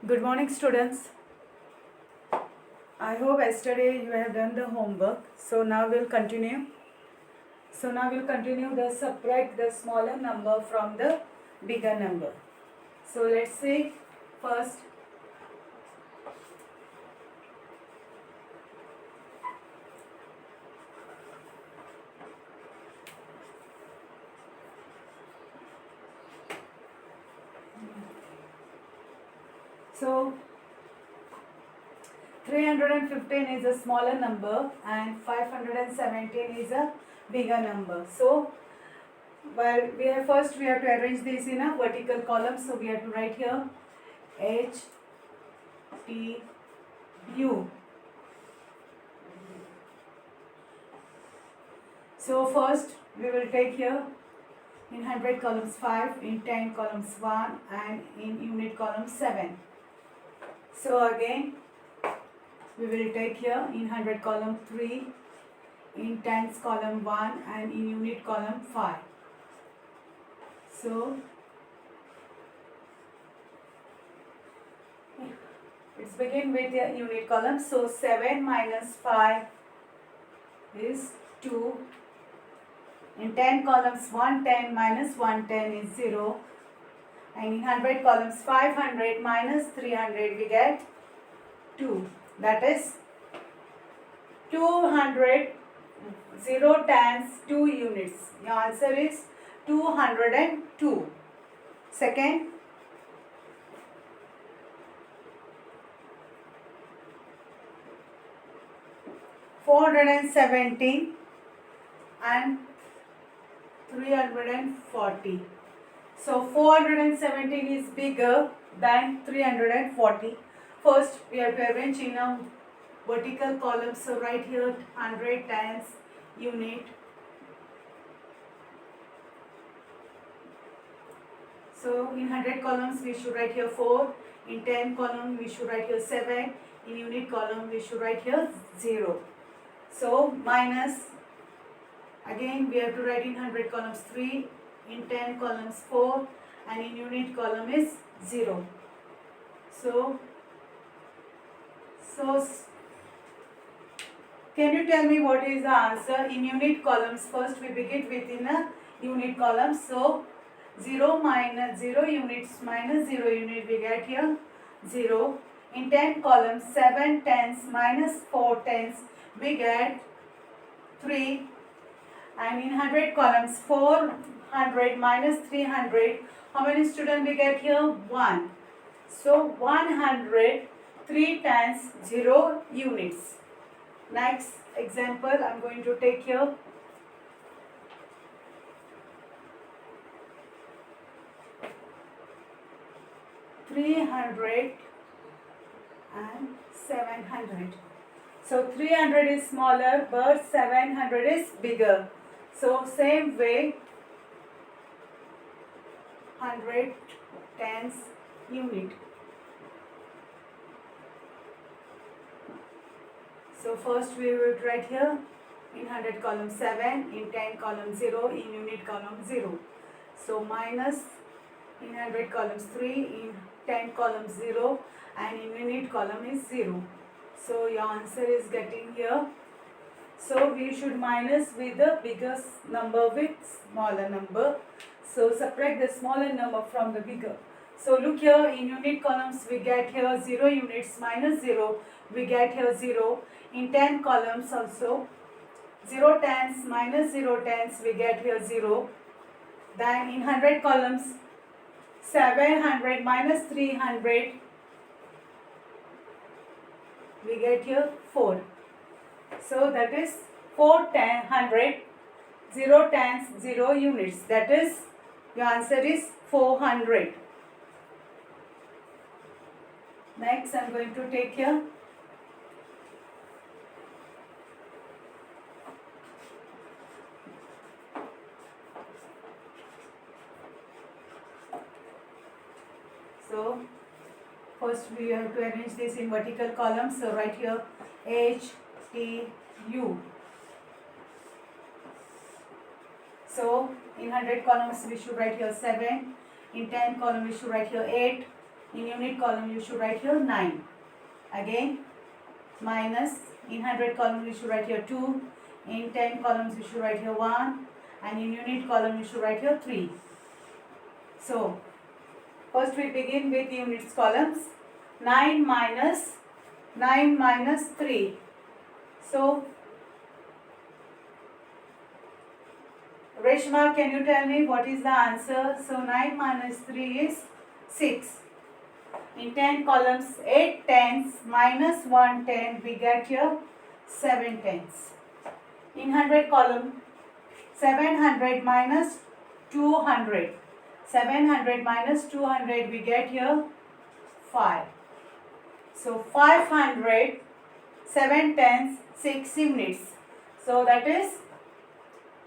Good morning, students. I hope yesterday you have done the homework. So now we'll continue. The subtract the smaller number from the bigger number. So let's see first. So 315 is a smaller number and 517 is a bigger number. So while we have to arrange this in a vertical column. So we have to write here H T U. So first we will take here in 100 columns 5, in 10 columns 1 and in unit column 7. So again we will take here in 100 column 3, in tens column 1 and in unit column 5. So let's begin with the unit column. So 7 minus 5 is 2. In 10 columns 110 minus 110 is 0. And in 100 columns 500 minus 300 we get 2. That is 200. 0 times 2 units. Your answer is 202. Second, $417 and 340. So 417 is bigger than 340. First, we have to arrange in a vertical column. So right here 100 times unit. So in 100 columns we should write here 4. In 10 column we should write here 7. In unit column we should write here 0. So minus, again we have to write in 100 columns 3. In 10 columns 4 and in unit column is 0. So can you tell me what is the answer? In unit columns, first we begin within a unit column. So 0 minus 0 units minus 0 unit we get here 0. In 10 columns 7 tens minus 4 tens we get 3. And in 100 columns 400 minus 300, how many students we get here? 1. So 100 3 times 0 units. Next example I am going to take here. $300 and 700. So 300 is smaller but 700 is bigger. So same way 100 tens unit. So first we will write here in 100 column 7, in 10 column 0, in unit column 0. So minus in 100 columns 3, in 10 column 0 and in unit column is 0. So your answer is getting here. So we should minus with the biggest number with smaller number. So subtract the smaller number from the bigger. So look here, in unit columns we get here 0 units minus 0, we get here 0. In 10 columns also 0 tens minus 0 tens we get here 0. Then in 100 columns 700 minus 300 we get here 4. So that is 400, 0 tens 0 units. That is your answer is 400. Next I am going to take here first we have to arrange this in vertical columns. So write here H T U. So in 100 columns we should write here 7. In 10 column we should write here 8. In unit column you should write here 9. Again minus in 100 column you should write here 2. In 10 columns you should write here 1. And in unit column you should write here 3. So first we begin with units columns. 9 minus 3. So Reshma, can you tell me what is the answer? So 9 minus 3 is 6. In 10 columns, 8 tens minus 1 10, we get here 7 tens. In 100 column, 700 minus 200. 700 minus 200, we get here 5. So 500, 7 tens, 6 units. So that is,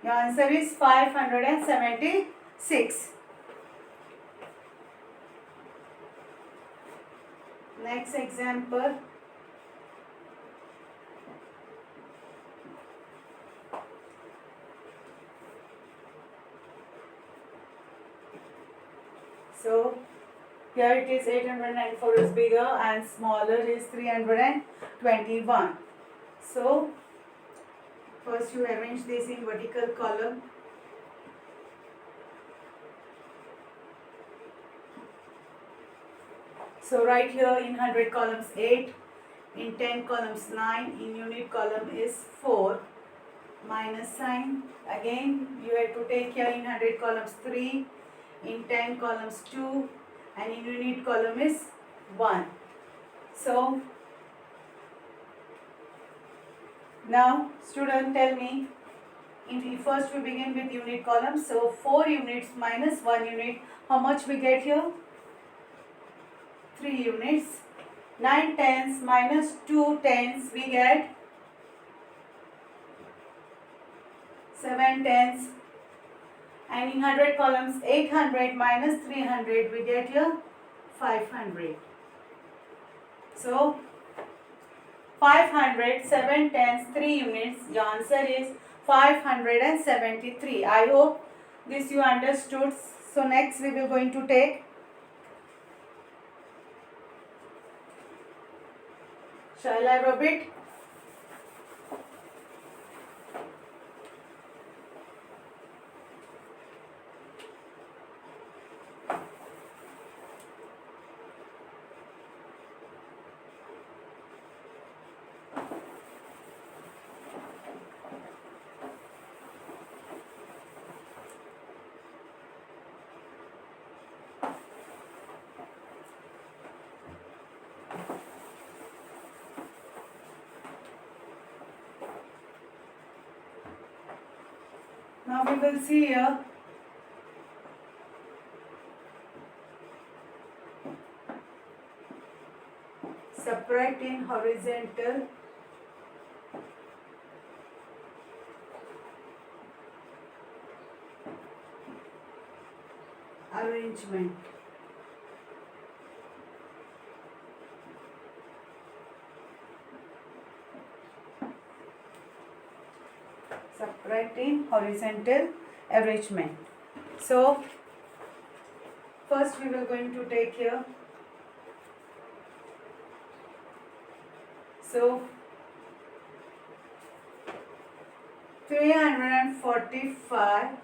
your answer is 576. Next example. So here it is 894 is bigger and smaller is 321. So first you arrange this in vertical column. So right here in 100 columns 8, in 10 columns 9, in unit column is 4, minus sign. Again you have to take here in 100 columns 3, in 10 columns 2, and in unit column is 1. So now student, tell me, first we begin with unit column. So 4 units minus 1 unit, how much we get here? 3 units. 9 tens minus 2 tens, we get 7 tens. And in 100 columns, 800 minus 300, we get here 500. So 500, 7 tens, 3 units. Your answer is 573. I hope this you understood. So next we will going to take Shall I rub it? Now we will see here subtract in horizontal arrangement. Subtract in horizontal arrangement. So first we will going to take here. So 345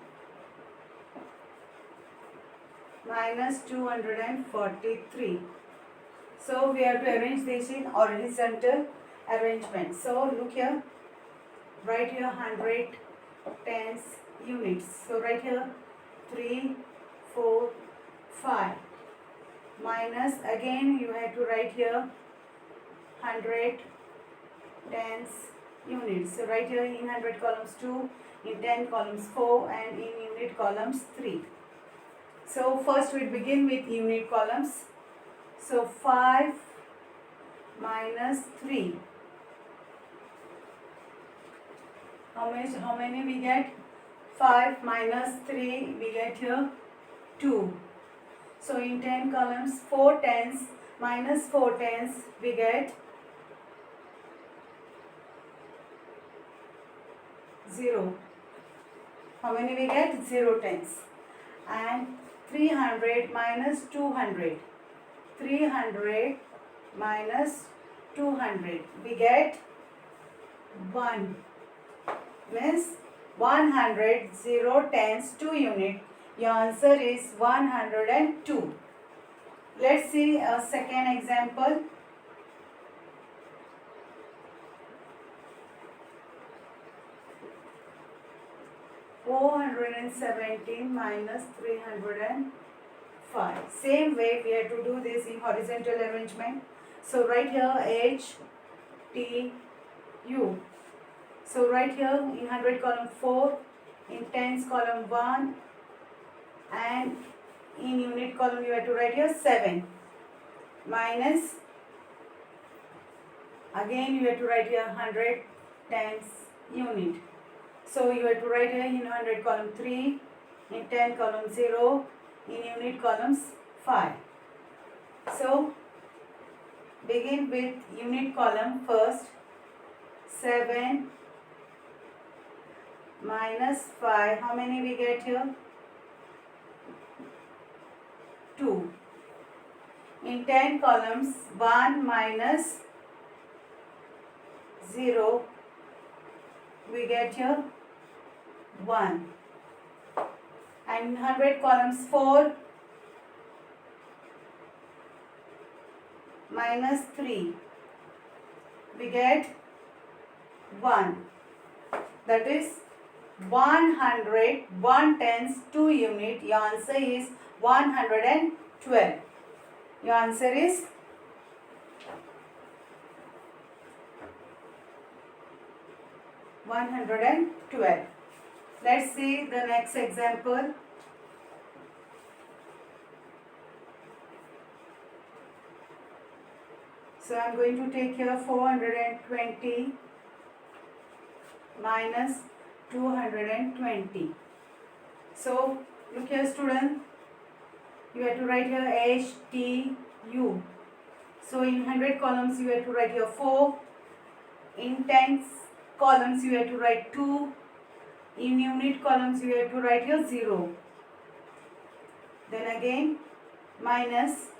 minus 243. So we have to arrange this in horizontal arrangement. So look here, write here 100 tens units. So write here 3, 4, 5 minus, again you have to write here 100 tens units. So write here in 100 columns 2, in 10 columns 4, and in unit columns 3. So first we begin with unit columns. So 5 minus 3. How many we get? 5 minus 3, we get here 2. So in 10 columns, 4 tens minus 4 tens, we get 0. How many we get? 0 tens. And 300 minus 200. 300 minus 200. We get 1. Means 100, 0, tens, 2 unit. Your answer is 102. Let's see a second example. (417 minus 305). Same way we have to do this in horizontal arrangement. So write here H, T, U. So write here in 100 column 4, in tens column 1, and in unit column you have to write here 7. Minus, again you have to write here 100 tens unit. So you have to write here in 100 column 3, in 10 column 0, in unit columns 5. So begin with unit column first. 7 minus 5, how many we get here? 2. In 10 columns, 1 minus 0, we get here 1. And in 100 columns, 4 minus 3, we get 1. That is 100, 1 tens, 2 unit. Your answer is 112. Your answer is 112. Let's see the next example. So I am going to take here 420 minus 220. So look here student, you have to write here H, T, U. So in 100 columns you have to write here 4. In tens columns you have to write 2. In unit columns you have to write here 0. Then again minus,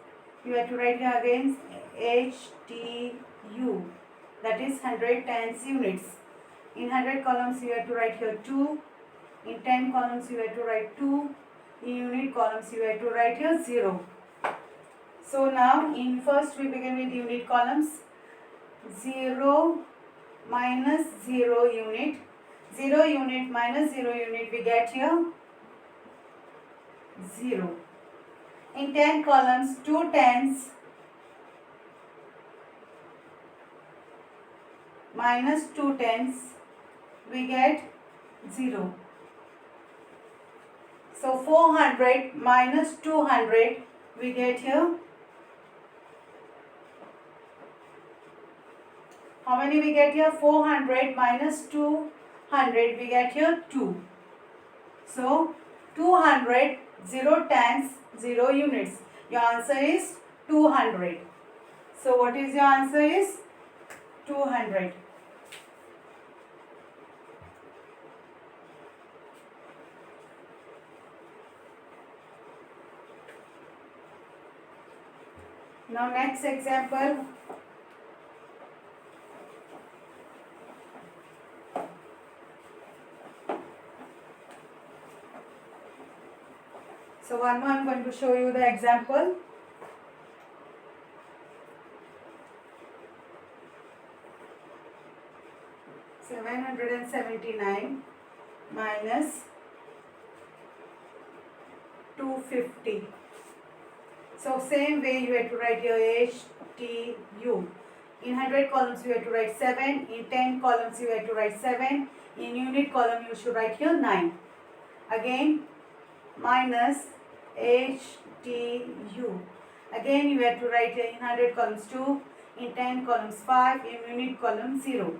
you have to write here again H, T, U. That is 100 tens units. In 100 columns you have to write here 2. In 10 columns you have to write 2. In unit columns you have to write here 0. So now in first we begin with unit columns. 0 minus 0 unit. 0 unit minus 0 unit, we get here 0. In 10 columns, 2 tens minus 2 tens, we get 0. So 400 minus 200, we get here, how many we get here? 400 minus 200, we get here 2. So 200, 0 tens, 0 units. Your answer is 200. So what is your answer is 200. Now next example. So one more I am going to show you the example. (779) minus 250. So same way you have to write your H, T, U. In 100 columns you have to write 7. In 10 columns you have to write 7. In unit column you should write here 9. Again minus H, T, U. Again you have to write in 100 columns 2. In 10 columns 5. In unit column 0.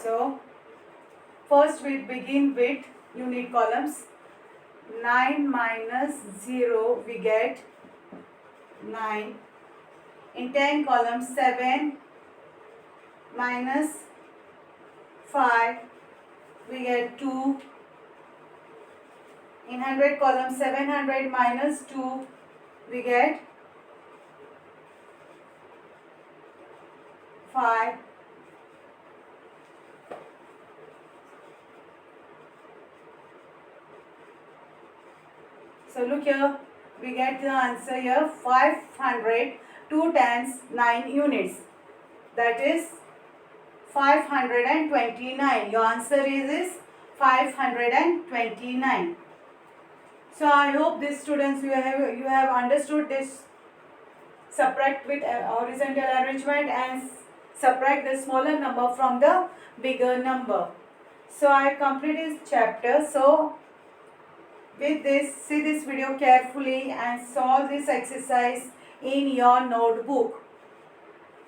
So first we begin with unit columns. 9 minus 0 we get 9. In 10 columns 7 minus 5 we get 2. In 100 column 700 minus 2, we get 5. So look here, we get the answer here 500, 2 tens, 9 units. That is 529. Your answer is 529. So I hope these students you have understood this subtract with horizontal arrangement and subtract the smaller number from the bigger number. So I completed this chapter. So with this, see this video carefully and solve this exercise in your notebook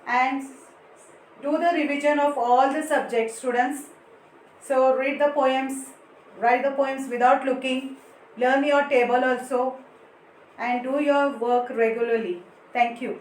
and do the revision of all the subjects, students. So read the poems, write the poems without looking, learn your table also and do your work regularly. Thank you.